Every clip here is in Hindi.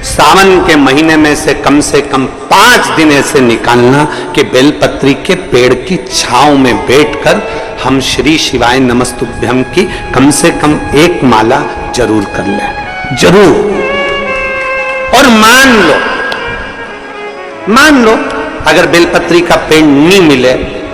सावन के महीने में से कम 5 दिन ऐसे निकालना कि बेलपत्री के पेड़ की छांव में बैठकर हम श्री शिवाय नमस्तुभ्यम की कम से कम 1 माला जरूर कर लें, जरूर। और मान लो अगर बेलपत्री का पेड़ नहीं मिले,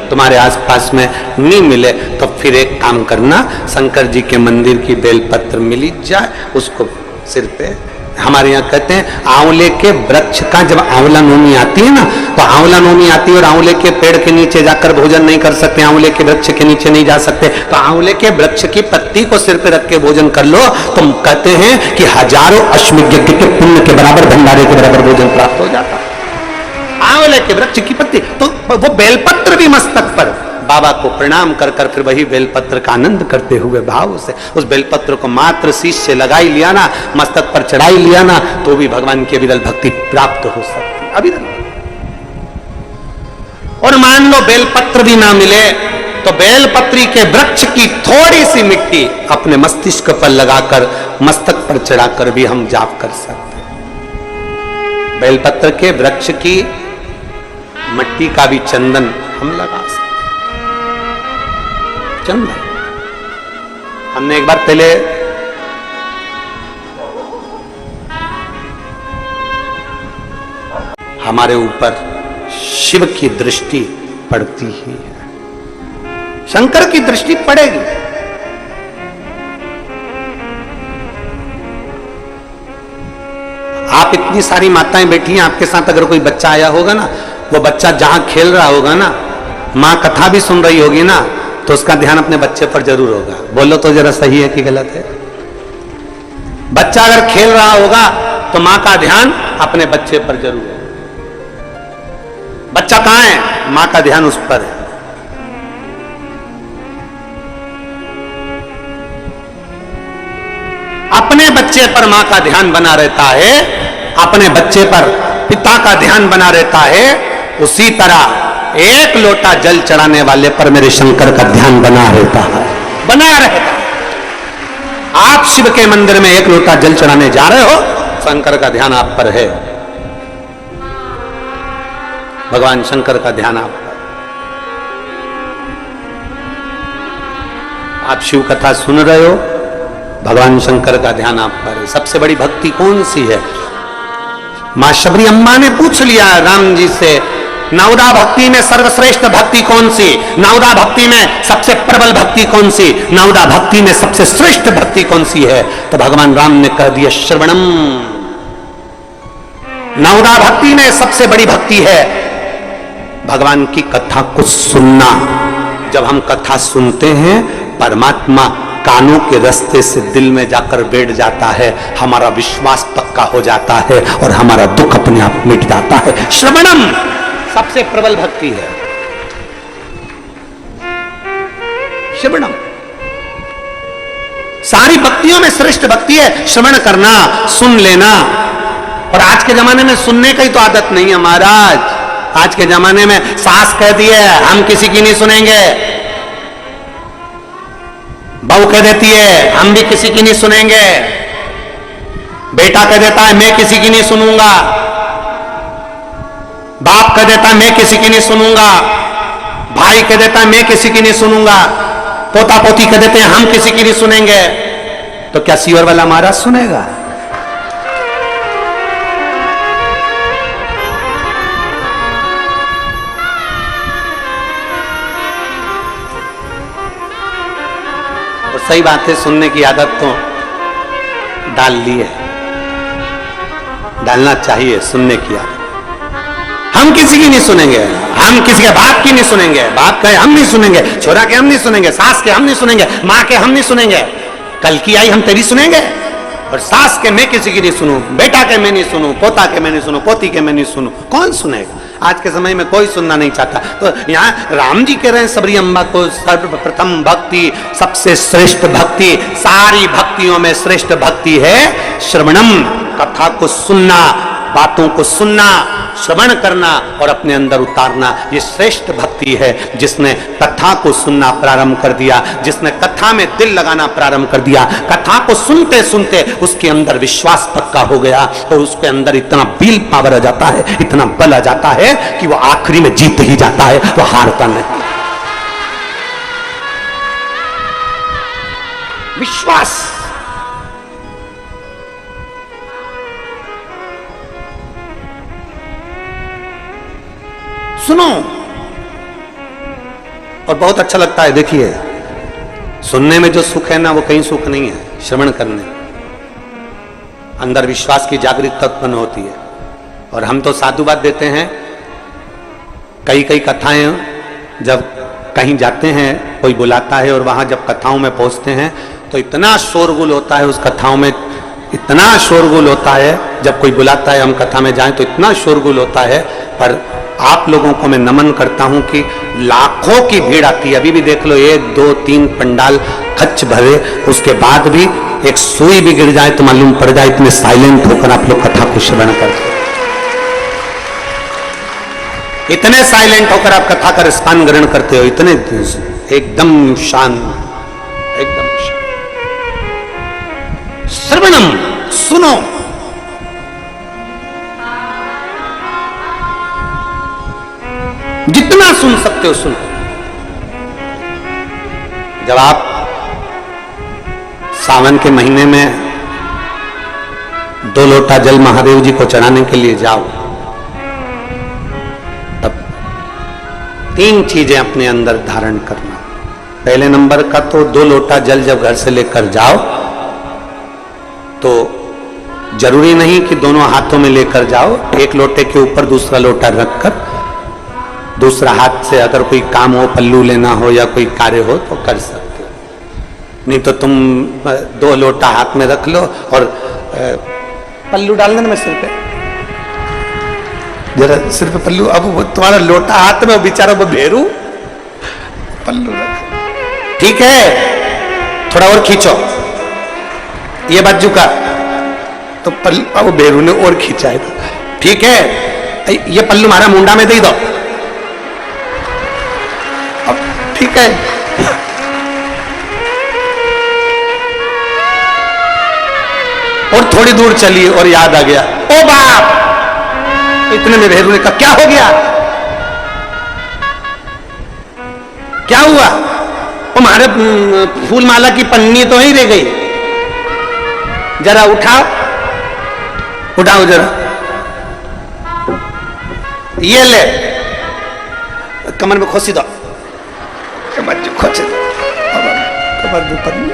तुम्हारे आसपास में नहीं मिले, तो फिर एक काम करना, शंकर जी के मंदिर की बेलपत्र मिली जाए, उसको सिर पे, हमारे यहाँ कहते हैं आंवले के वृक्ष का जब आंवला नोमी आती है ना, तो आंवला नोमी आती है और आंवले के पेड़ के नीचे जाकर भोजन नहीं कर सकते, आंवले के वृक्ष के नीचे नहीं जा सकते, तो आंवले के वृक्ष की पत्ती को सिर पे रख के भोजन कर लो, तो कहते हैं कि हजारों अश्वमेध यज्ञ के पुण्य के बराबर, भंडारे के बराबर भोजन प्राप्त हो जाता है। आंवले के वृक्ष की पत्ती, तो वो बेलपत्र भी मस्तक पर बाबा को प्रणाम कर कर फिर वही बेलपत्र का आनंद करते हुए भाव से उस बेलपत्र को मात्र शीश से लगाई लिया ना, मस्तक पर चढ़ाई लिया ना, तो भी भगवान की अविरल भक्ति प्राप्त हो सकती है, अविरल। और मान लो बेलपत्र भी ना मिले, तो बेलपत्री के वृक्ष की थोड़ी सी मिट्टी अपने मस्तिष्क पर लगाकर, मस्तक पर चढ़ाकर भी हम जाप कर सकते हैं। बेलपत्र के वृक्ष की मिट्टी का भी चंदन हम लगा सकते, चंदन। हमने एक बार पहले हमारे ऊपर शिव की दृष्टि पड़ती ही है, शंकर की दृष्टि पड़ेगी। आप इतनी सारी माताएं बैठी हैं, आपके साथ अगर कोई बच्चा आया होगा ना, वो बच्चा जहां खेल रहा होगा ना, मां कथा भी सुन रही होगी ना, तो उसका ध्यान अपने बच्चे पर जरूर होगा। बोलो तो जरा सही है कि गलत है? बच्चा अगर खेल रहा होगा तो मां का ध्यान अपने बच्चे पर जरूर है। बच्चा कहां है? मां का ध्यान उस पर है। अपने बच्चे पर मां का ध्यान बना रहता है, अपने बच्चे पर पिता का ध्यान बना रहता है, उसी तरह एक लोटा जल चढ़ाने वाले पर मेरे शंकर का ध्यान बना रहता है, बना रहता है। आप शिव के मंदिर में एक लोटा जल चढ़ाने जा रहे हो, शंकर का ध्यान आप पर है, भगवान शंकर का ध्यान आप पर। आप शिव कथा सुन रहे हो, भगवान शंकर का ध्यान आप पर है। सबसे बड़ी भक्ति कौन सी है? मां शबरी अम्मा ने पूछ लिया राम जी से, नवदा भक्ति में सर्वश्रेष्ठ भक्ति कौन सी? नवदा भक्ति में सबसे प्रबल भक्ति कौन सी? नवदा भक्ति में सबसे श्रेष्ठ भक्ति कौन सी है? तो भगवान राम ने कह दिया श्रवणम। नवदा भक्ति में सबसे बड़ी भक्ति है भगवान की कथा को सुनना। जब हम कथा सुनते हैं, परमात्मा कानों के रास्ते से दिल में जाकर बैठ जाता है, हमारा विश्वास पक्का हो जाता है और हमारा दुख अपने आप मिट जाता है। श्रवणम सबसे प्रबल भक्ति है, श्रवणम। सारी भक्तियों में श्रेष्ठ भक्ति है श्रवण करना, सुन लेना। और आज के जमाने में सुनने का ही तो आदत नहीं है महाराज। आज के जमाने में सास कहती है हम किसी की नहीं सुनेंगे, बहू कह देती है हम भी किसी की नहीं सुनेंगे, बेटा कह देता है मैं किसी की नहीं सुनूंगा, बाप कह देता है मैं किसी की नहीं सुनूंगा, भाई कह देता है मैं किसी की नहीं सुनूंगा, पोता पोती कह देते हैं हम किसी की नहीं सुनेंगे। तो क्या सीवर वाला महाराज सुनेगा? और सही बात है, सुनने की आदत तो डाल ली है, डालना चाहिए सुनने की आदत। हम किसी की नहीं सुनेंगे, हम किसी के बाप की नहीं सुनेंगे, बाप के हम नहीं सुनेंगे, छोरा के हम नहीं सुनेंगे, सास के हम नहीं सुनेंगे, माँ के हम नहीं सुनेंगे, कल की आई हम तेरी सुनेंगे। और सास के मैं किसी की नहीं सुनूं, बेटा के मैं नहीं सुनूं, पोता के मैं नहीं सुनूं, पोती के मैं नहीं सुनूं, कौन सुनेगा? आज के समय में कोई सुनना नहीं चाहता। तो यहाँ राम जी कह रहे हैं सबरी अम्बा को सर्वप्रथम भक्ति, सबसे श्रेष्ठ भक्ति, सारी भक्तियों में श्रेष्ठ भक्ति है श्रवणम, कथा को सुनना, बातों को सुनना, श्रवण करना और अपने अंदर उतारना, ये श्रेष्ठ भक्ति है। जिसने कथा को सुनना प्रारंभ कर दिया, जिसने कथा में दिल लगाना प्रारंभ कर दिया, कथा को सुनते सुनते उसके अंदर विश्वास पक्का हो गया और उसके अंदर इतना विल पावर आ जाता है, इतना बल आ जाता है कि वो आखिरी में जीत ही जाता है, वो हारता नहीं। विश्वास। सुनो, और बहुत अच्छा लगता है। देखिए, सुनने में जो सुख है ना, वो कहीं सुख नहीं है। श्रवण करने अंदर विश्वास की जागृति उत्पन्न होती है। और हम तो साधुवाद देते हैं। कई कई कथाएं जब कहीं जाते हैं, कोई बुलाता है और वहां जब कथाओं में पहुंचते हैं तो इतना शोरगुल होता है, उस कथाओं में इतना शोरगुल होता है। जब कोई बुलाता है हम कथा में जाएं तो इतना शोरगुल होता है। पर आप लोगों को मैं नमन करता हूं कि लाखों की भीड़ आती है। अभी भी देख लो, 1 2 3 पंडाल खच भरे, उसके बाद भी एक सुई भी गिर जाए तो मालूम पड़ जाए, इतने साइलेंट होकर आप लोग कथा को श्रवण करते, इतने साइलेंट होकर आप कथा का रसपान ग्रहण करते हो, इतने एकदम शांत, एकदम शांत। श्रवणम, सुनो। जितना सुन सकते हो सुनो। जब आप सावन के महीने में 2 लोटा जल महादेव जी को चढ़ाने के लिए जाओ, तब 3 चीजें अपने अंदर धारण करना। पहले नंबर का तो 2 लोटा जल जब घर से लेकर जाओ तो जरूरी नहीं कि दोनों हाथों में लेकर जाओ। एक लोटे के ऊपर दूसरा लोटा रखकर दूसरा हाथ से अगर कोई काम हो, पल्लू लेना हो या कोई कार्य हो तो कर सकते हो। नहीं तो तुम 2 लोटा हाथ में रख लो और पल्लू डाल देना सिर पे, जरा सिर पे पल्लू। अब वो तुम्हारा लोटा हाथ में, बेचारा वो भेरू पल्लू रख, ठीक है, थोड़ा और खींचो, ये बाजू का तो पल्लू, वो भेरू ने और खींचा है, ठीक है, ये पल्लू हमारा मुंडा में दे दो, अब ठीक है। और थोड़ी दूर चली और याद आ गया, ओ बाप, इतने में भेरू ने कहा क्या हो गया, क्या हुआ? वो हमारे फूल माला की पन्नी तो ही रह गई, जरा उठाओ, उठाओ जरा, ये ले, कमर में खोसी दो, कमर जो खोसे दो, कमर में पन्नी।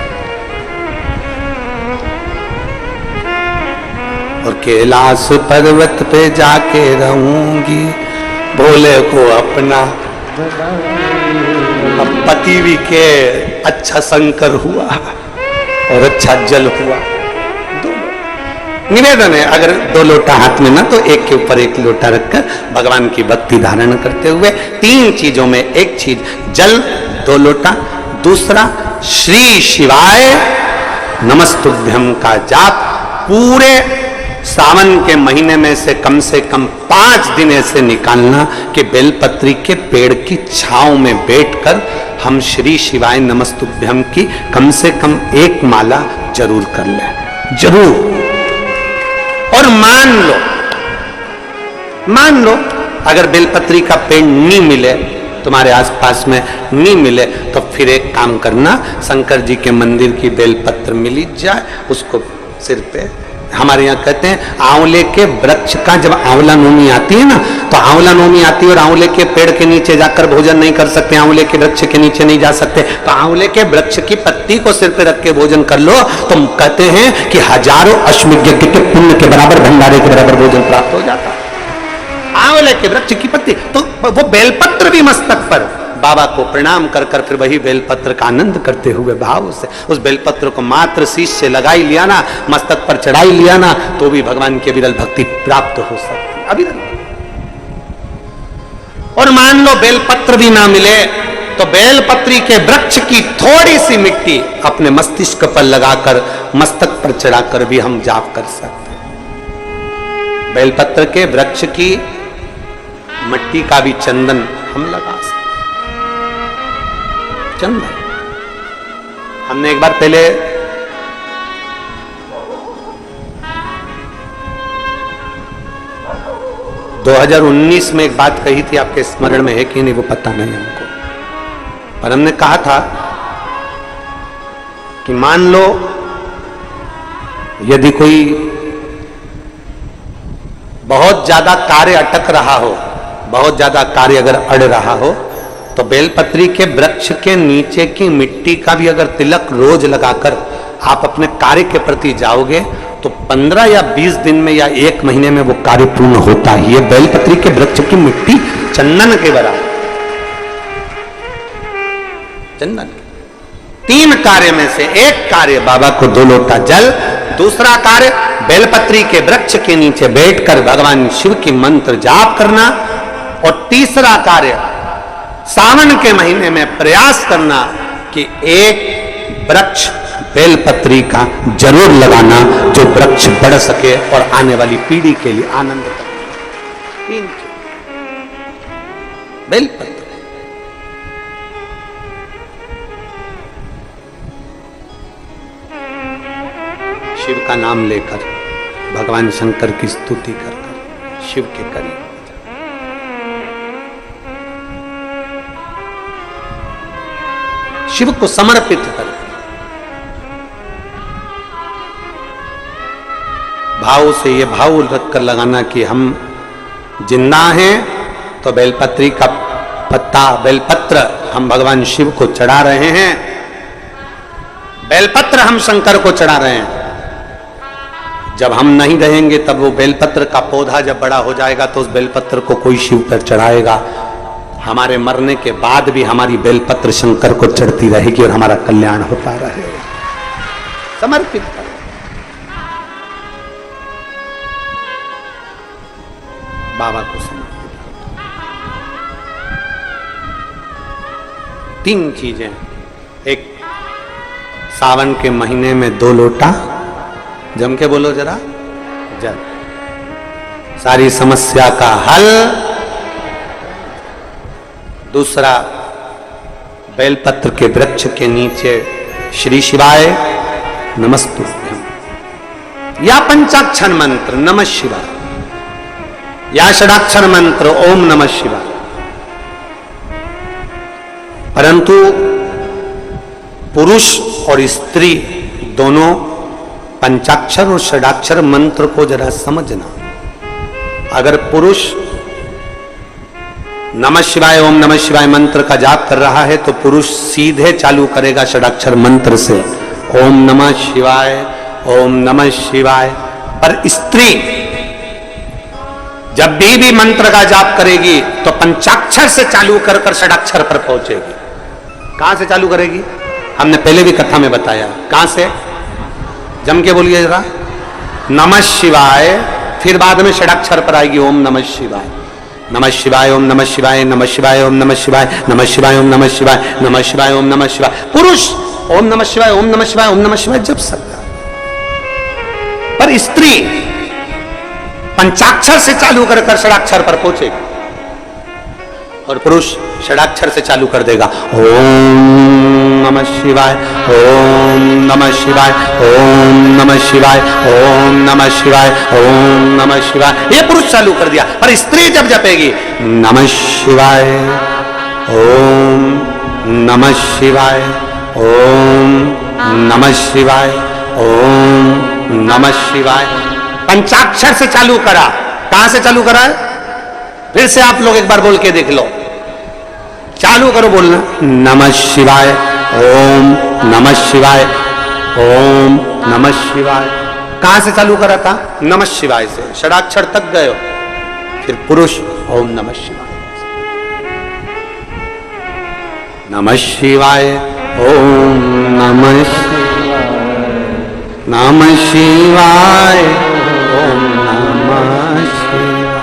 और कैलाश पर्वत पे जाके रहूंगी, भोले को अपना। अब पति भी के अच्छा शंकर हुआ और अच्छा जल हुआ। निवेदन है, अगर 2 लोटा हाथ में ना तो एक के ऊपर एक लोटा रखकर भगवान की भक्ति धारण करते हुए 3 चीजों में एक चीज जल, 2 लोटा, दूसरा श्री शिवाय नमस्तुभ्यम का जाप पूरे सावन के महीने में से कम 5 दिन ऐसे निकालना कि बेलपत्री के पेड़ की छांव में बैठकर हम श्री शिवाय नमस्तुभ्यम की कम से कम 1 माला जरूर कर लें, जरूर। और मान लो अगर बेलपत्री का पेड़ नहीं मिले, तुम्हारे आसपास में नहीं मिले, तो फिर एक काम करना, शंकर जी के मंदिर की बेलपत्र मिली जाए, उसको सिर पे, हमारे यहाँ कहते हैं आंवले के वृक्ष का, जब आंवला नवमी आती है ना, तो आंवला नवमी आती है और आंवले के पेड़ के नीचे जाकर भोजन नहीं कर सकते, आंवले के वृक्ष के नीचे नहीं जा सकते, तो आंवले के वृक्ष की पत्ती को सिर पे रख के भोजन कर लो, तो कहते हैं कि हजारों अश्वमेध यज्ञ के पुण्य के बराबर, भंडारे के बराबर भोजन प्राप्त हो जाता है। आंवले के वृक्ष की पत्ती, तो वो बेलपत्र भी मस्तक पर बाबा को प्रणाम कर कर फिर वही बेलपत्र का आनंद करते हुए भाव से उस बेलपत्र को मात्र शीश से लगाई लिया ना, मस्तक पर चढ़ाई लिया ना, तो भी भगवान की अविरल भक्ति प्राप्त हो सकती है, अविरल। और मान लो बेलपत्र भी ना मिले तो बेलपत्री के वृक्ष की थोड़ी सी मिट्टी अपने मस्तिष्क पर लगाकर, मस्तक पर चढ़ाकर भी हम जाप कर सकते हैं। बेलपत्र के वृक्ष की मिट्टी का भी चंदन हम लगा सकते। चंदन हमने एक बार पहले (2019) में एक बात कही थी, आपके स्मरण में है कि नहीं वो पता नहीं हमको, पर हमने कहा था कि मान लो यदि कोई बहुत ज्यादा कार्य अटक रहा हो, बहुत ज्यादा कार्य अगर अड़ रहा हो, तो बेलपत्री के वृक्ष के नीचे की मिट्टी का भी अगर तिलक रोज लगाकर आप अपने कार्य के प्रति जाओगे तो 15 या 20 दिन में या 1 महीने में वो कार्य पूर्ण होता ही है। बेलपत्री के वृक्ष की मिट्टी चंदन के बराबर। चंदन 3 कार्य में से एक कार्य बाबा को 2 लोटा जल, दूसरा कार्य बेलपत्री के वृक्ष के नीचे बैठकर भगवान शिव की मंत्र जाप करना, और तीसरा कार्य सावन के महीने में प्रयास करना कि एक वृक्ष बेलपत्री का जरूर लगाना जो वृक्ष बढ़ सके और आने वाली पीढ़ी के लिए आनंद करे। बेलपत्र शिव का नाम लेकर, भगवान शंकर की स्तुति कर शिव के करीब, शिव को समर्पित कर, भाव से ये भाव रखकर लगाना कि हम जिंदा हैं तो बेलपत्री का पत्ता, बेलपत्र हम भगवान शिव को चढ़ा रहे हैं, बेलपत्र हम शंकर को चढ़ा रहे हैं। जब हम नहीं रहेंगे तब वो बेलपत्र का पौधा जब बड़ा हो जाएगा तो उस बेलपत्र को कोई शिव पर चढ़ाएगा। हमारे मरने के बाद भी हमारी बेलपत्र शंकर को चढ़ती रहेगी और हमारा कल्याण होता रहेगा। समर्पित कर, बाबा को समर्पित। 3 चीजें, एक सावन के महीने में 2 लोटा, जम के बोलो जरा, जल, सारी समस्या का हल। दूसरा बेलपत्र के वृक्ष के नीचे श्री शिवाय नमस्तुभ्यं, या पंचाक्षर मंत्र नमः शिवाय, या षडाक्षर मंत्र ओम नमः शिवाय। परंतु पुरुष और स्त्री दोनों पंचाक्षर और षडाक्षर मंत्र को जरा समझना। अगर पुरुष नमः शिवाय ओम नमः शिवाय मंत्र का जाप कर रहा है तो पुरुष सीधे चालू करेगा षडाक्षर मंत्र से ओम नमः शिवाय ओम नमः शिवाय। पर स्त्री जब भी मंत्र का जाप करेगी तो पंचाक्षर से चालू कर कर षडाक्षर पर पहुंचेगी। कहां से चालू करेगी? हमने पहले भी कथा में बताया। कहां से? जम के बोलिए जरा, नमः शिवाय, फिर बाद में षडाक्षर पर आएगी ओम नमः शिवाय, नमः शिवाय ओम नमः शिवाय, नमः शिवाय ओम नमः शिवाय, नमः शिवाय ओम नमः शिवाय, नमः शिवाय ओम नमः शिवाय। पुरुष ओम नमः शिवाय ओम नमः शिवाय ओम नमः शिवाय जप सकता, पर स्त्री पंचाक्षर से चालू कर कर षडाक्षर पर पहुंचेगी और पुरुष षडाक्षर से चालू कर देगा ओम नमः शिवाय ओम नमः शिवाय ओम नमः शिवाय ओम नमः शिवाय ओम नमः शिवाय। ये पुरुष चालू कर दिया, पर स्त्री जब जपेगी नमः शिवाय ओम नमः शिवाय ओम नमः शिवाय ओम नमः शिवाय, पंचाक्षर से चालू करा। कहां से चालू करा है? फिर से आप लोग एक बार बोल के देख लो, चालू करो बोलना, नमः शिवाय ओम नमः शिवाय ओम नमः शिवाय। कहां से चालू करा था? नमः शिवाय से, षडाक्षर तक गए हो। फिर पुरुष ओम नमः शिवाय, नमः शिवाय ओम नमः शिवाय, नमः शिवाय ओम नमः शिवाय।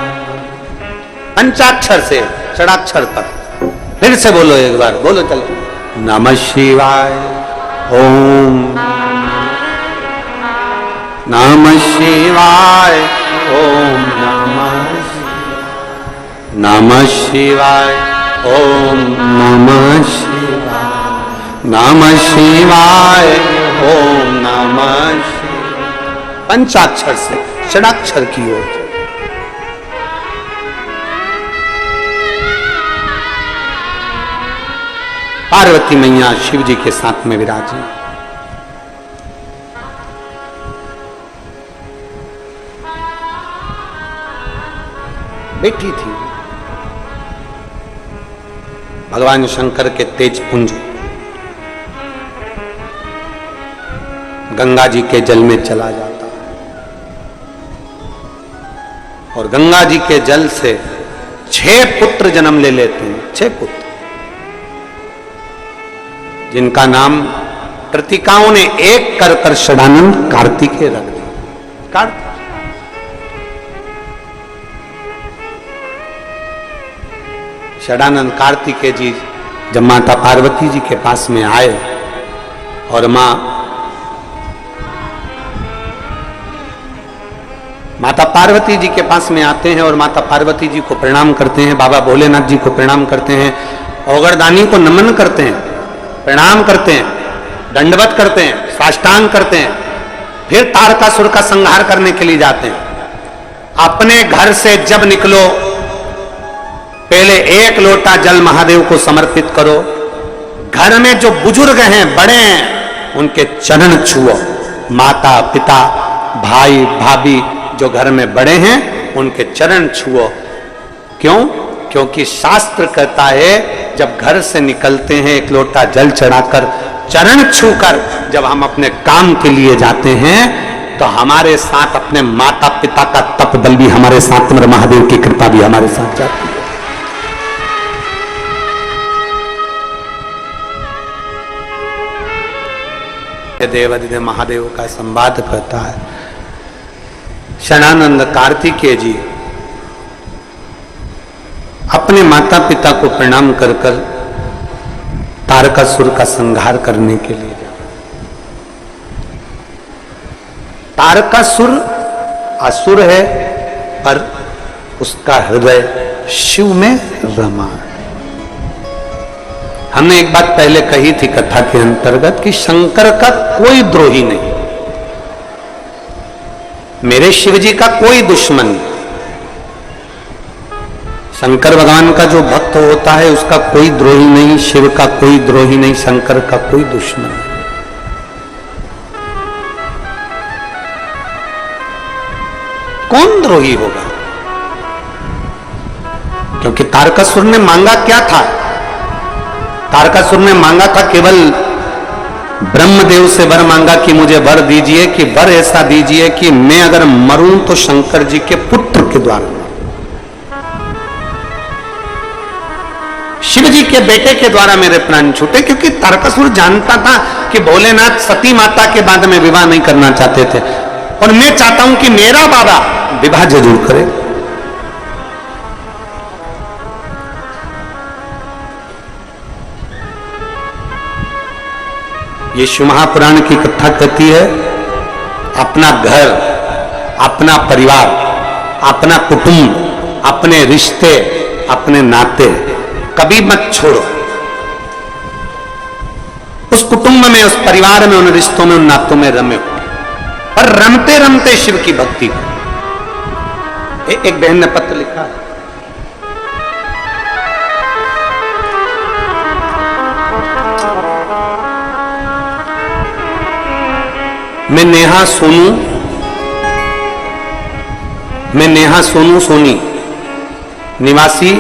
पंचाक्षर से षडाक्षर तक। फिर से बोलो एक बार, बोलो चलो, नमः शिवाय ओम नमः शिवाय ओम नमः नमः शिवाय, ओम नमः शिवाय, नमः शिवाय, ओम नमः शिवाय। पंचाक्षर से षडाक्षर की ओर। पार्वती मैया शिव जी के साथ में विराजी। बैठी थी भगवान शंकर के तेज पुंज गंगा जी के जल में चला जाता और गंगा जी के जल से 6 पुत्र जन्म ले लेते हैं। 6 पुत्र जिनका नाम कृतिकाओं ने एक कर कर षडानंद कार्तिकेय रख दिया। कार्तिक षडानंद कार्तिकेय जी जब माता पार्वती जी के पास में आए और माता पार्वती जी के पास में आते हैं और माता पार्वती जी को प्रणाम करते हैं, बाबा भोलेनाथ जी को प्रणाम करते हैं, औगरदानी को नमन करते हैं, प्रणाम करते हैं, दंडवत करते हैं, साष्टांग करते हैं, फिर तारकासुर का संहार करने के लिए जाते हैं। अपने घर से जब निकलो पहले 1 लोटा जल महादेव को समर्पित करो। घर में जो बुजुर्ग हैं, बड़े हैं, उनके चरण छुओ। माता पिता भाई भाभी जो घर में बड़े हैं उनके चरण छुओ। क्यों? क्योंकि शास्त्र कहता है जब घर से निकलते हैं 1 लोटा जल चढ़ाकर चरण छूकर जब हम अपने काम के लिए जाते हैं तो हमारे साथ अपने माता पिता का तप बल भी हमारे साथ, महादेव की कृपा भी हमारे साथ जाती है। देवादिदेव महादेव का संवाद करता है। षडानंद कार्तिकेय जी अपने माता पिता को प्रणाम कर कर तारकासुर का संहार करने के लिए तारकासुर असुर है पर उसका हृदय शिव में रमा। हमने एक बात पहले कही थी कथा के अंतर्गत कि शंकर का कोई द्रोही नहीं, मेरे शिव जी का कोई दुश्मन नहीं। शंकर भगवान का जो भक्त होता है उसका कोई द्रोही नहीं, शिव का कोई द्रोही नहीं, शंकर का कोई दुश्मन नहीं। कौन द्रोही होगा? क्योंकि तारकासुर ने मांगा क्या था? तारकासुर ने मांगा था केवल ब्रह्मदेव से वर मांगा कि मुझे वर दीजिए, कि वर ऐसा दीजिए कि मैं अगर मरूं तो शंकर जी के पुत्र के द्वारा, शिव जी के बेटे के द्वारा मेरे प्राण छूटे। क्योंकि तारकासुर जानता था कि भोलेनाथ सती माता के बाद में विवाह नहीं करना चाहते थे और मैं चाहता हूं कि मेरा बाबा विवाह जरूर करे। ये शिव महापुराण की कथा कहती है अपना घर, अपना परिवार, अपना कुटुंब, अपने रिश्ते, अपने नाते कभी मत छोड़ो। उस कुटुंब में, उस परिवार में, उन रिश्तों में, उन नातों में रमे और रमते रमते शिव की भक्ति को। एक बहन ने पत्र लिखा, मैं नेहा सोनू सोनी निवासी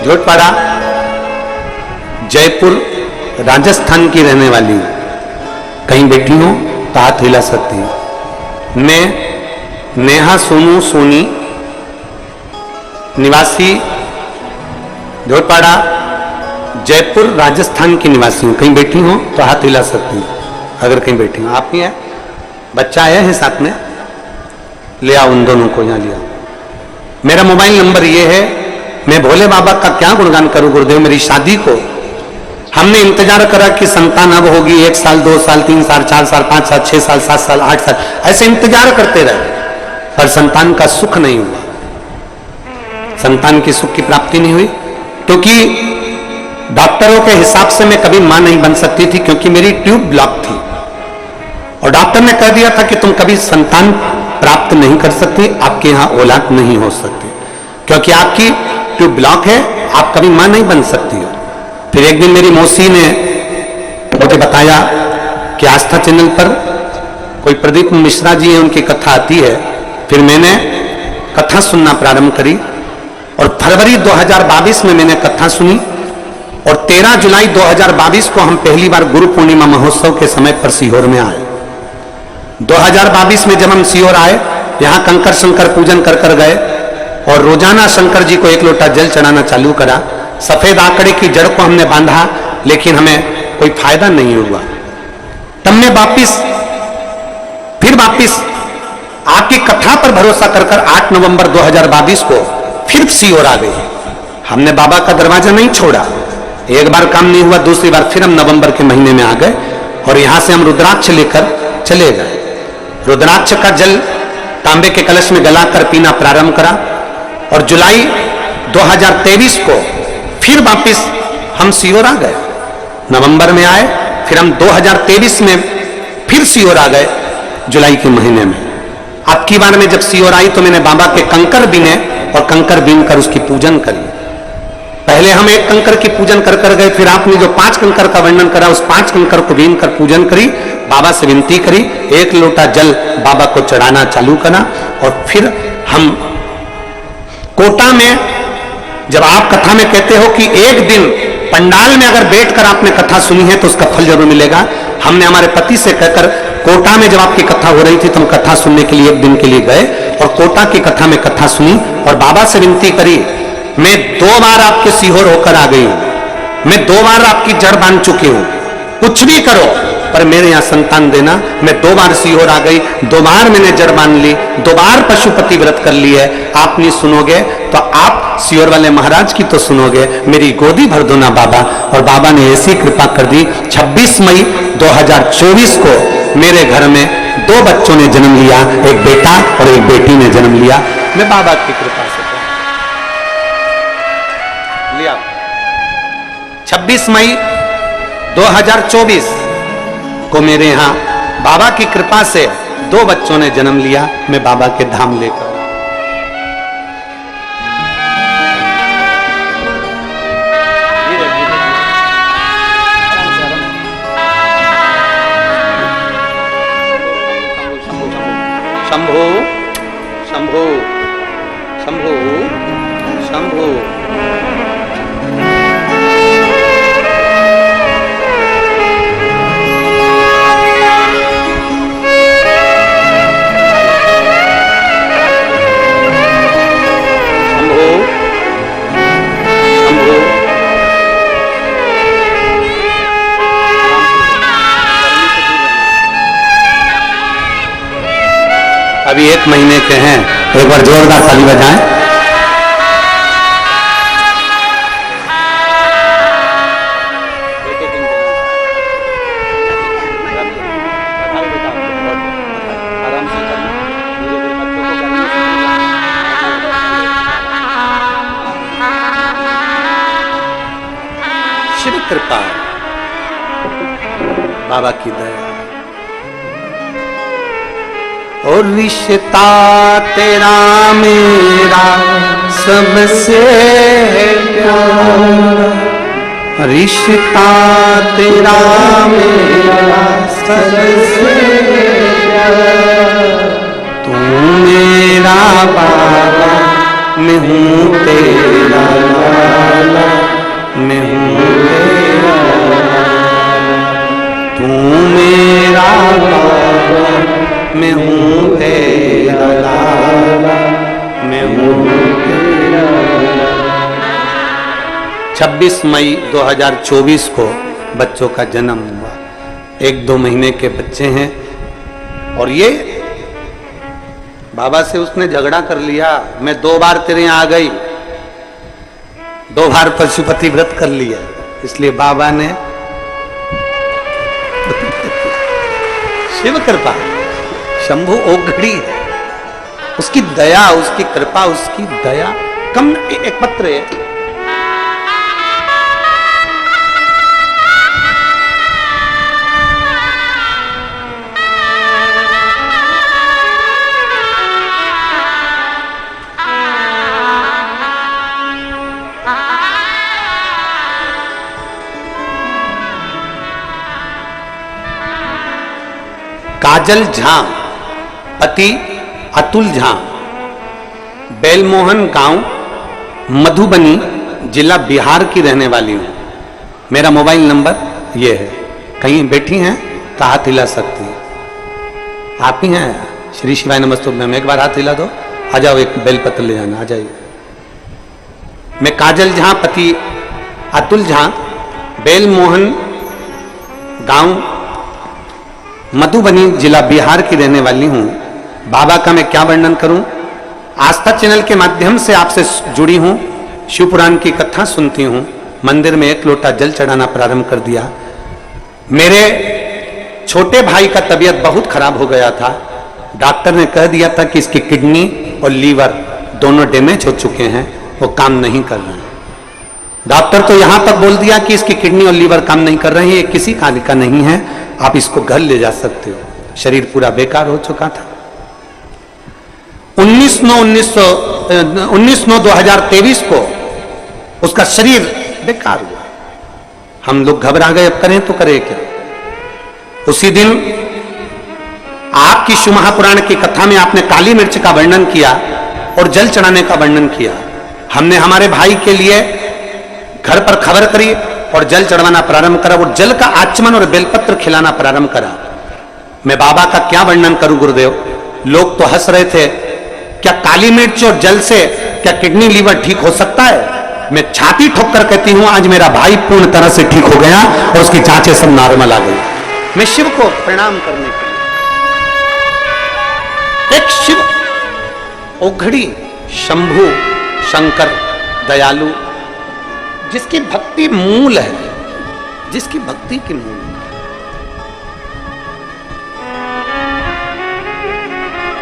झोटपाड़ा जयपुर राजस्थान की रहने वाली, कहीं बैठी हो तो हाथ हिला सकती है। मैं नेहा सोनू सोनी निवासी झोटपाड़ा जयपुर राजस्थान की निवासी हूं, कहीं बैठी हो तो हाथ हिला सकती हूं अगर कहीं बैठी हो। आप ही है, बच्चा आया है साथ में, ले आओ उन दोनों को, यहां लिया। मेरा मोबाइल नंबर ये है। मैं भोले बाबा का क्या गुणगान करूं गुरुदेव। मेरी शादी को हमने इंतजार करा कि संतान अब होगी, 1 साल 2 साल 3 साल 4 साल 5 साल 6 साल 7 साल 8 साल ऐसे इंतजार करते रहे पर संतान का सुख नहीं हुआ। संतान की सुख की प्राप्ति नहीं हुई? क्योंकि डॉक्टरों के हिसाब से मैं कभी मां नहीं बन सकती थी, क्योंकि मेरी ट्यूब ब्लॉक थी और डॉक्टर ने कह दिया था कि तुम कभी संतान प्राप्त नहीं कर सकती, आपके यहां औलाद नहीं हो सकती, क्योंकि आपकी ट्यूब ब्लॉक है, आप कभी मां नहीं बन सकती हो। फिर एक दिन मेरी मौसी ने मुझे बताया कि आस्था चैनल पर कोई प्रदीप मिश्रा जी है, उनकी कथा आती है। फिर मैंने कथा सुनना प्रारंभ करी और फरवरी 2022 में मैंने कथा सुनी और 13 जुलाई 2022 को हम पहली बार गुरु पूर्णिमा महोत्सव के समय पर सीहोर में आए। 2022 में जब हम सीहोर आए, यहां कंकर शंकर पूजन कर कर गए और रोजाना शंकर जी को 1 लोटा जल चढ़ाना चालू करा। सफेद आंकड़े की जड़ को हमने बांधा, लेकिन हमें कोई फायदा नहीं हुआ। तब मैं वापिस आपकी कथा पर भरोसा कर 8 नवंबर 2022 को फिर सीहोर आ गई। हमने बाबा का दरवाजा नहीं छोड़ा। एक बार काम नहीं हुआ, दूसरी बार फिर हम नवंबर के महीने में आ गए और यहां से हम रुद्राक्ष लेकर चले गए। रुद्राक्ष का जल तांबे के कलश में गलाकर पीना प्रारंभ करा और जुलाई 2023 को फिर वापिस हम सीहोर आ गए। नवंबर में आए, फिर हम 2023 में फिर सीहोर आ गए जुलाई के महीने में। अब की बार में जब सीहोर आई तो मैंने बाबा के कंकर बीने और कंकर बीन कर उसकी पूजन करी। पहले हम 1 कंकर की पूजन कर कर गए, फिर आपने जो 5 कंकर का वर्णन करा उस 5 कंकर को बीन कर पूजन करी, बाबा से विनती करी, 1 लोटा जल बाबा को चढ़ाना चालू करा और फिर हम कोटा में, जब आप कथा में कहते हो कि एक दिन पंडाल में अगर बैठकर आपने कथा सुनी है तो उसका फल जरूर मिलेगा, हमने हमारे पति से कहकर कोटा में जब आपकी कथा हो रही थी तो हम कथा सुनने के लिए 1 दिन के लिए गए और कोटा की कथा में कथा सुनी और बाबा से विनती करी, मैं 2 बार आपके सीहोर होकर आ गई हूं, मैं 2 बार आपकी जड़ बांध चुकी हूं, कुछ भी करो पर मेरे यहां संतान देना। मैं 2 बार सीहोर आ गई, 2 बार मैंने जड़ बांध ली, 2 बार पशुपति व्रत कर ली है। आप नहीं सुनोगे तो आप सीहोर वाले महाराज की तो सुनोगे, मेरी गोदी भर दो ना बाबा। और बाबा ने ऐसी कृपा कर दी, 26 मई 2024 को मेरे घर में 2 बच्चों ने जन्म लिया, एक बेटा और एक बेटी ने जन्म लिया। मैं बाबा की कृपा से लिया। 26 मई 2024 को मेरे यहां बाबा की कृपा से 2 बच्चों ने जन्म लिया। मैं बाबा के धाम लेकर शंभो शंभो शंभो शंभो। अभी 1 महीने के हैं, एक बार जोरदार ताली बजाएं। शिव कृपा, बाबा की दया और रिश्ता तेरा मेरा सबसे प्यारा, रिश्ता तेरा मेरा सबसे प्यारा। तू मेरा बाबा, मैं हूँ तेरा लाला, मैं हूँ तेरा लाला। तू मेरा बाबा, मैं हूँ तेरा लाला, मैं हूँ तेरा लाला। 26 मई 2024 को बच्चों का जन्म हुआ। 1-2 महीने के बच्चे हैं और ये बाबा से उसने झगड़ा कर लिया। मैं 2 बार तेरे यहाँ आ गई, 2 बार पशुपति व्रत कर लिया, इसलिए बाबा ने शिव कृपा, शंभु ओघड़ी, उसकी दया, उसकी कृपा, उसकी दया एक पत्र है, काजल झा पति अतुल झा, बेलमोहन गांव मधुबनी जिला बिहार की रहने वाली हूं। मेरा मोबाइल नंबर ये है, कहीं बैठी हैं तो हाथ हिला सकती हैं। आप ही हैं श्री शिवाय नमस्तुभ्यम में, एक बार हाथ हिला दो, आ जाओ, एक बेलपत्र ले जाना, आ जाइए। मैं काजल झा पति अतुल झा, बेलमोहन गांव मधुबनी जिला बिहार की रहने वाली हूं। बाबा का मैं क्या वर्णन करूं। आस्था चैनल के माध्यम से आपसे जुड़ी हूं, शिव पुराण की कथा सुनती हूं, मंदिर में एक लोटा जल चढ़ाना प्रारंभ कर दिया। मेरे छोटे भाई का तबीयत बहुत खराब हो गया था, डॉक्टर ने कह दिया था कि इसकी किडनी और लीवर दोनों डैमेज हो चुके हैं, वो काम नहीं कर रहे हैं। डॉक्टर तो यहां तक बोल दिया कि इसकी किडनी और लीवर काम नहीं कर रहे हैं, ये किसी कार्य का नहीं है, आप इसको घर ले जा सकते हो। शरीर पूरा बेकार हो चुका था। 19/9/2023 को उसका शरीर बेकार हुआ। हम लोग घबरा गए, अब करें तो करें क्या। उसी दिन आपकी शिव महापुराण की कथा में आपने काली मिर्च का वर्णन किया और जल चढ़ाने का वर्णन किया। हमने हमारे भाई के लिए घर पर खबर करी और जल चढ़वाना प्रारंभ करा, और जल का आचमन और बेलपत्र खिलाना प्रारंभ करा। मैं बाबा का क्या वर्णन करूं गुरुदेव, लोग तो हंस रहे थे, क्या काली मिर्च और जल से क्या किडनी लीवर ठीक हो सकता है। मैं छाती ठोक कर कहती हूं आज मेरा भाई पूर्ण तरह से ठीक हो गया और उसकी जांचें सब नॉर्मल आ गई। मैं शिव को प्रणाम करने के लिए, एक शिव ओघड़ी शंभु शंकर दयालु, जिसकी भक्ति मूल है, जिसकी भक्ति की मूल है।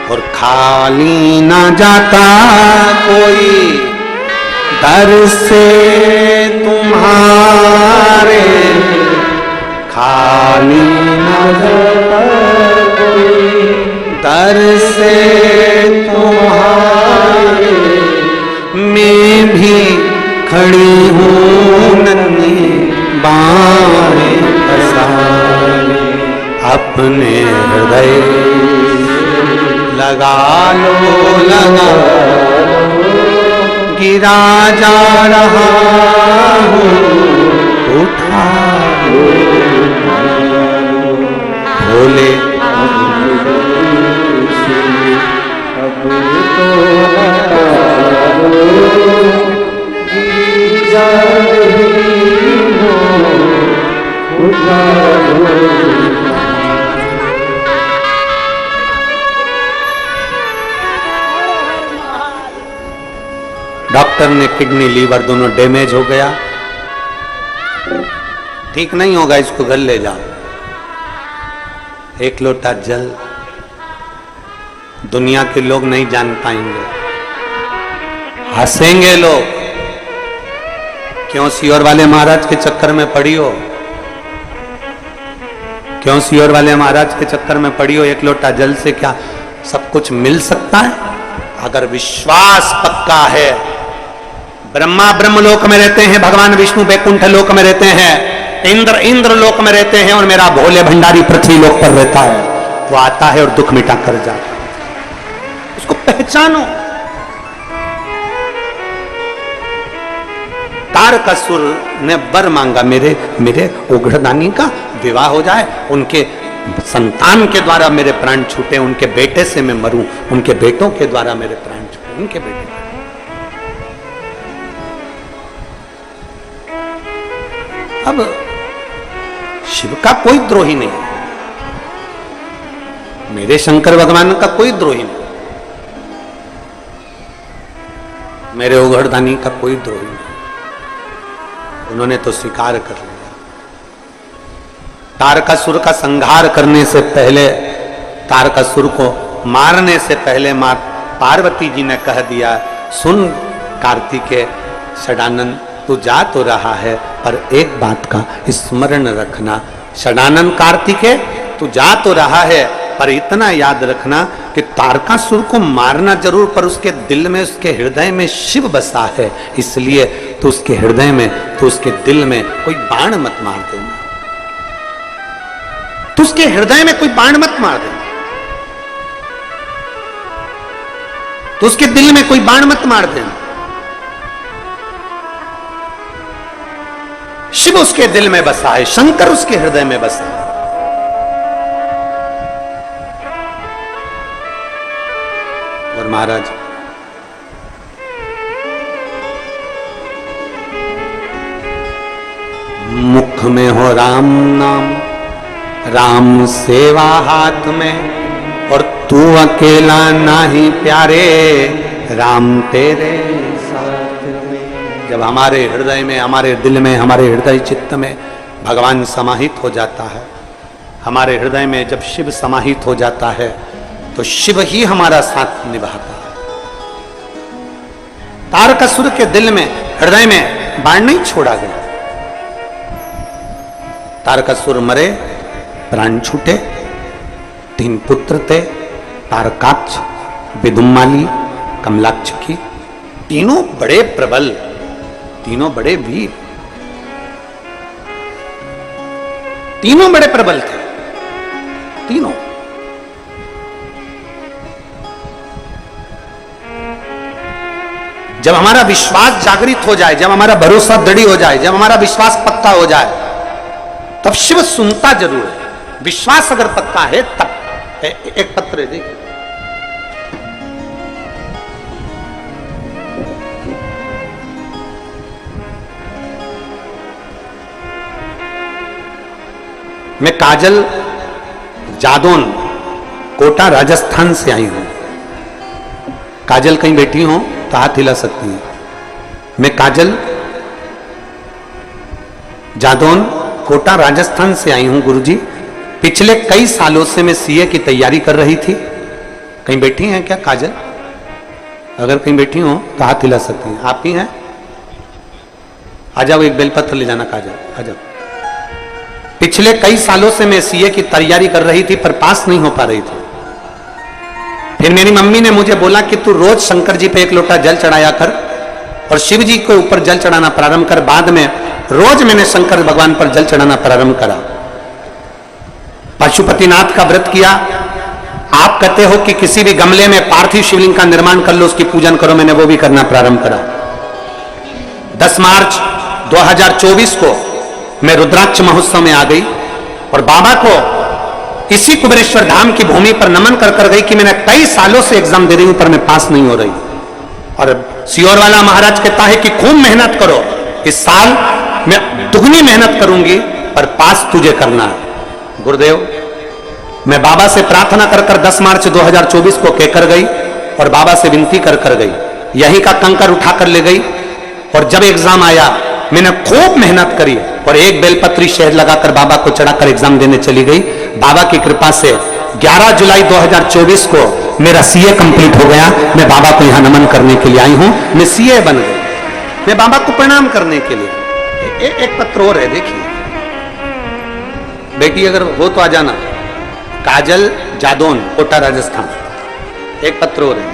और खाली ना जाता कोई दर से तुम्हारे, खाली ना जाता कोई दर से तुम्हारे, मैं भी खड़ी हूँ नन्ही बाहें पसारे, अपने हृदय लगा लो लगा लो, गिरा जा रहा हूँ उठा लो, भोले अब तो डॉक्टर ने किडनी लीवर दोनों डैमेज हो गया, ठीक नहीं होगा, इसको घर ले जाओ। एक लोटा जल दुनिया के लोग नहीं जान पाएंगे, हंसेंगे लोग, क्यों सियोर वाले महाराज के चक्कर में पड़ी हो, क्यों सियोर वाले महाराज के चक्कर में पड़ी हो। एक लोटा जल से क्या सब कुछ मिल सकता है। अगर विश्वास पक्का है, ब्रह्मा ब्रह्मलोक में रहते हैं, भगवान विष्णु बैकुंठ लोक में रहते हैं, इंद्र लोक में रहते हैं, और मेरा भोले भंडारी पृथ्वी लोक पर रहता है। वो आता है और दुख मिटा कर जाता है, उसको पहचानो। तारकासुर ने वर मांगा, मेरे ओघड़दानी का विवाह हो जाए, उनके संतान के द्वारा मेरे प्राण छूटे, उनके बेटे से मैं मरूं, उनके बेटों के द्वारा मेरे प्राण छूटे, उनके बेटे। अब शिव का कोई द्रोही नहीं, मेरे शंकर भगवान का कोई द्रोही नहीं, मेरे ओघड़दानी का कोई द्रोही नहीं। उन्होंने तो स्वीकार कर लिया। तारकासुर का संहार करने से पहले, तारकासुर को मारने से पहले मां पार्वती जी ने कह दिया, सुन कार्तिकेय षडानंद तू जा तो रहा है, पर एक बात का स्मरण रखना, षडानंद कार्तिकेय तू जा तो रहा है, पर इतना याद रखना कि तारकासुर को मारना जरूर, पर उसके दिल में, उसके हृदय में शिव बसा है, इसलिए तो उसके हृदय में, तो उसके दिल में कोई बाण मत मार देना, तो उसके हृदय में कोई बाण मत मार देना, तो उसके दिल में कोई बाण मत मार देना। शिव उसके दिल में बसा है, शंकर उसके हृदय में बसा है। और महाराज मुख में हो राम नाम, राम सेवा हाथ में, और तू अकेला नाही प्यारे, राम तेरे साथ में। जब हमारे हृदय में, हमारे दिल में, हमारे हृदय चित्त में भगवान समाहित हो जाता है, हमारे हृदय में जब शिव समाहित हो जाता है, तो शिव ही हमारा साथ निभाता है। तारकासुर के दिल में, हृदय में बाण नहीं छोड़ा गया। तारकासुर मरे, प्राण छूटे, 3 पुत्र थे, तारकाक्ष, विदुम्माली, कमलाक्ष की, तीनों बड़े प्रबल, तीनों बड़े वीर, तीनों बड़े प्रबल थे, तीनों। जब हमारा विश्वास जागृत हो जाए, जब हमारा भरोसा दृढ़ हो जाए, जब हमारा विश्वास पक्का हो जाए, तब शिव सुनता जरूर है। विश्वास अगर पक्का है तब। एक पत्र है, देखिए, मैं काजल जादौन, कोटा राजस्थान से आई हूं। काजल कहीं बैठी हो तो हाथ हिला सकती हैं। मैं काजल जादौन, कोटा राजस्थान से आई हूं गुरुजी। पिछले कई सालों से मैं सीए की तैयारी कर रही थी। कहीं बैठी हैं क्या काजल? अगर कहीं बैठी हो तो हाथ हिला सकती हैं। आप ही हैं? आ जाओ, एक बेलपत्र ले जाना काजल, आ जाओ। पिछले कई सालों से मैं सीए की तैयारी कर रही थी, पर पास नहीं हो पा रही थी। फिर मेरी मम्मी ने मुझे बोला कि तू रोज शंकर जी पे 1 लोटा जल चढ़ाया कर और शिव जी के ऊपर जल चढ़ाना प्रारंभ कर। बाद में रोज मैंने शंकर भगवान पर जल चढ़ाना प्रारंभ करा। पशुपतिनाथ का व्रत किया। आप कहते हो कि किसी भी गमले में पार्थिव शिवलिंग का निर्माण कर लो, उसकी पूजन करो, मैंने वो भी करना प्रारंभ करा। 10 मार्च 2024 को मैं रुद्राक्ष महोत्सव में आ गई और बाबा को इसी कुबेरेश्वर धाम की भूमि पर नमन कर कर गई कि मैंने कई सालों से एग्जाम दे रही हूं पर मैं पास नहीं हो रही। और सियोर वाला महाराज कहता है कि खूब मेहनत करो, इस साल मैं दुगनी मेहनत करूंगी पर पास तुझे करना है। गुरुदेव, मैं बाबा से प्रार्थना कर कर 10 मार्च 2024 को कहकर गई और बाबा से विनती कर कर गई। यही का कंकर उठा कर ले गई और जब एग्जाम आया मैंने खूब मेहनत करी और एक बेलपत्री शहद लगाकर बाबा को चढ़ाकर एग्जाम देने चली गई। बाबा की कृपा से 11 जुलाई 2024 को मेरा सीए कंप्लीट हो गया। मैं बाबा को यहां नमन करने के लिए आई हूं। मैं सीए बन गई, मैं बाबा को प्रणाम करने के लिए। एक पत्र और है, देखिए बेटी, अगर हो तो आ जाना। काजल जादौन, कोटा राजस्थान। एक पत्र और है।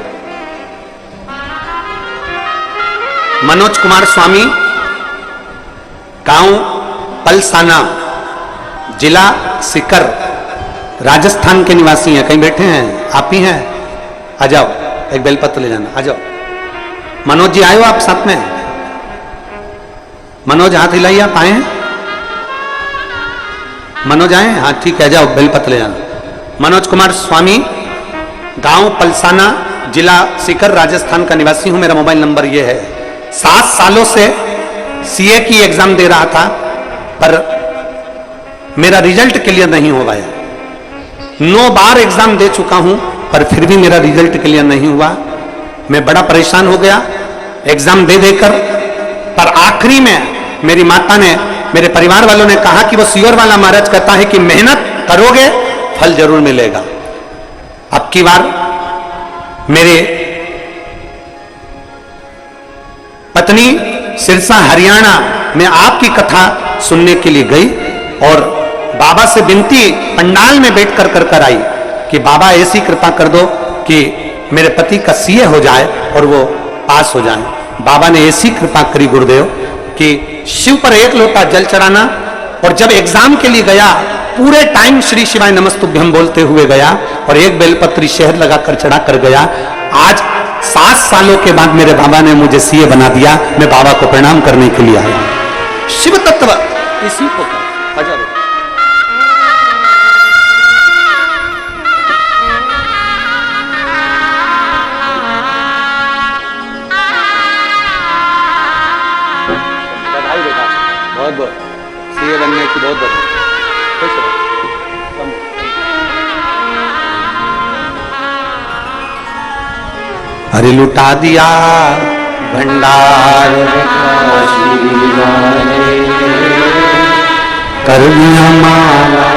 मनोज कुमार स्वामी, गांव पलसाना, जिला सीकर, राजस्थान के निवासी हैं। कहीं बैठे हैं? आप ही हैं? आ जाओ, एक बेलपत्र ले जाना, आ जाओ। मनोज जी आए हो आप साथ में? मनोज हाथ हिलाइए, आप आए हैं? मनोज आए? हाँ ठीक है, जाओ बेलपत्र ले जाना। मनोज कुमार स्वामी, गांव पलसाना, जिला सीकर, राजस्थान का निवासी हूं। मेरा मोबाइल नंबर ये है। 7 सालों से सीए की एग्जाम दे रहा था पर मेरा रिजल्ट क्लियर नहीं हो पाया। 9 बार एग्जाम दे चुका हूं पर फिर भी मेरा रिजल्ट क्लियर नहीं हुआ। मैं बड़ा परेशान हो गया एग्जाम दे देकर। पर आखिरी में मेरी माता ने, मेरे परिवार वालों ने कहा कि वो सियोर वाला महाराज कहता है कि मेहनत करोगे फल जरूर मिलेगा। अब की बार मेरे पत्नी सिरसा हरियाणा में आपकी कथा सुनने के लिए गई और बाबा से विनती पंडाल में बैठ कर आई कि बाबा ऐसी कृपा कर दो कि मेरे पति का सीए हो जाए और वो पास हो जाए। बाबा ने ऐसी कृपा करी गुरुदेव कि शिव पर एक लोटा जल चढ़ाना, और जब एग्जाम के लिए गया पूरे टाइम श्री शिवाय नमस्तुभ्यम बोलते हुए गया और एक बेलपत्री शहद लगाकर चढ़ा कर गया। आज 7 सालों के बाद मेरे बाबा ने मुझे सीए बना दिया। मैं बाबा को प्रणाम करने के लिए आया। शिव तत्व इसी को बहुत बहुत सीए बनने की बहुत बहुत खुश रहो। अरे लुटा दिया भंडार कर दिया माला।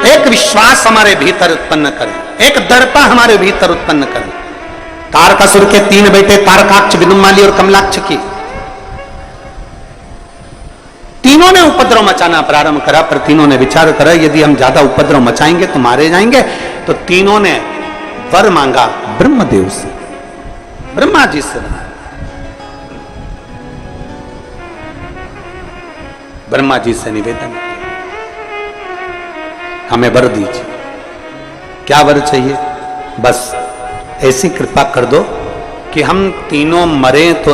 एक विश्वास हमारे भीतर उत्पन्न करें, एक दृढ़ता हमारे भीतर उत्पन्न करें। तारकासुर के 3 बेटे तारकाक्ष, विदुमाली और कमलाक्ष की, तीनों ने उपद्रव मचाना प्रारंभ करा, पर तीनों ने विचार करा यदि हम ज्यादा उपद्रव मचाएंगे तो मारे जाएंगे। तो तीनों ने वर मांगा ब्रह्मदेव से, ब्रह्मा जी से। ब्रह्मा जी से निवेदन, हमें वर दीजिए। क्या वर चाहिए? बस ऐसी कृपा कर दो कि हम तीनों मरे तो